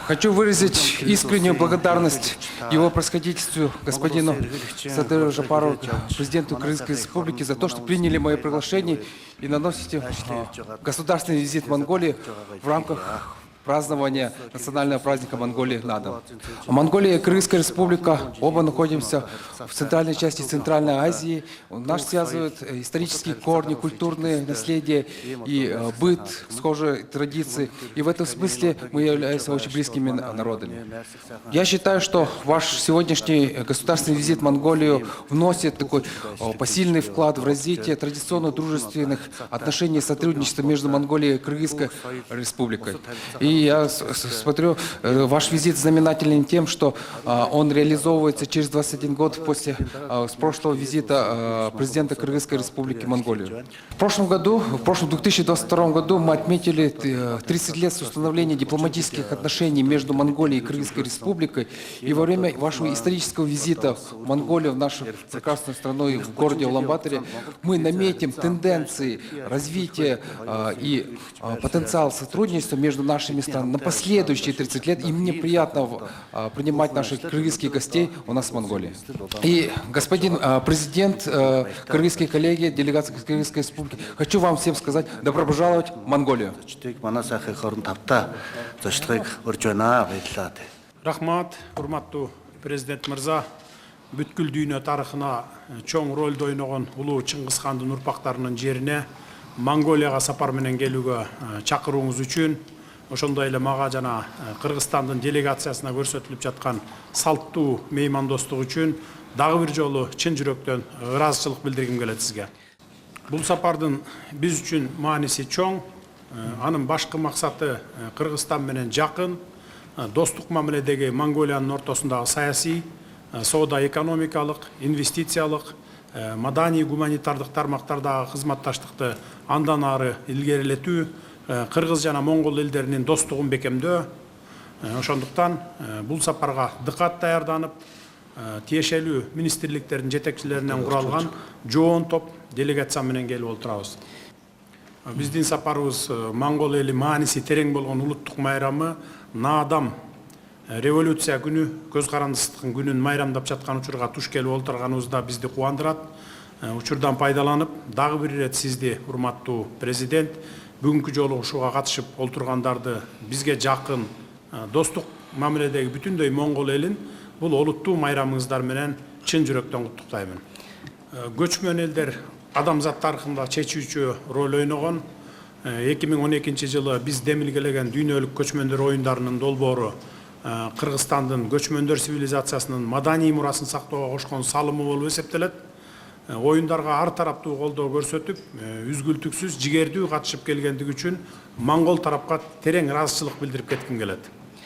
Хочу выразить искреннюю благодарность его превосходительству господину Садыру Жапарову, президенту Украинской Республики, за то, что приняли мое приглашение и наносите государственный визит в Монголии в рамках празднования национального праздника Монголии на дом. Монголия и Кыргызская республика оба находимся в центральной части Центральной Азии. Нас связывают исторические корни, культурные наследия и быт, схожие традиции. И в этом смысле мы являемся очень близкими народами. Я считаю, что ваш сегодняшний государственный визит в Монголию вносит такой посильный вклад в развитие традиционно дружественных отношений и сотрудничества между Монголией и Кыргызской республикой. И я смотрю, ваш визит знаменателен тем, что он реализовывается через 21 год после с прошлого визита президента Кыргызской республики в Монголию. В прошлом 2022 году мы отметили 30 лет с установления дипломатических отношений между Монголией и Кыргызской республикой. И во время вашего исторического визита в Монголию, в нашу прекрасную страну и в городе Улан-Баторе, мы наметим тенденции развития и потенциал сотрудничества между нашими странами на последующие 30 лет. И мне приятно принимать наших кыргызских гостей у нас в Монголии. И господин президент, кыргызские коллеги, делегация Кыргызской республики, хочу вам всем сказать, добро пожаловать в Монголию. Рахмат, урматтуу президент мырза, бүткүл дүйнө тарыхына чоң ролду ойногон улуу Чыңгыз хандын урпактарынын жерине Монголияга сапар менен келүүгө чакырууңуз үчүн, ошондой эле мага жана Кыргызстандын делегациясына көрсөтүлүп жаткан салттуу меймандостук үчүн дагы бир жолу чын жүрөктөн ыраазычылык билдиргим келет сизге. Бул сапардын биз үчүн мааниси чоң, анын башкы максаты Кыргызстан менен жакын, достук мамиледеги Монголиянын ортосундагы саясий, соода экономикалык, инвестициялык, маданий гуманитардык тармактардагы кызматташтыкты андан ары илгерилетүү, Кыргыз жана Монгол элдеринин достугун бекемдөө. Ошондуктан бул сапарга дыкат даярданып, тиешелүү министрликтердин жетекчилеринен куралган жоон топ делегация менен келип отурабыз. Биздин сапарыбыз Монгол эли мааниси терең болгон улуттук майрамы Наадам революция күнү, көз карандысыздыктын күнүн майрамдап жаткан учурга туш келип отурганыбызда бизди кубандырат. Учурдан пайдаланып, дагы бир ирет сизди, урматтуу президент, бүгүнкү жолу ушуга катышып олтургандарды бизге жакын, достук мамиледеги бүтүндөй Монгол элин бул олуттуу майрамыңыздар менен чын жүрөктөн куттуктаймын. Көчмөн элдер адамзат тарыхында чечүүчү роль ойногон. 2012 жылы биз демилгелеген дүйнөлүк көчмөндөр оюндарынын долбоору Кыргызстандын көчмөндөр цивилизациясынын маданий мурасын сактоого кошкон салымы болуп эсептелет. Оюндарга ар тараптуу колдоо көрсөтүп, үзгүлтүксүз, жигердүү катышып келгендиги үчүн Монгол тарапка терең ыраазычылык билдирип кетким келет.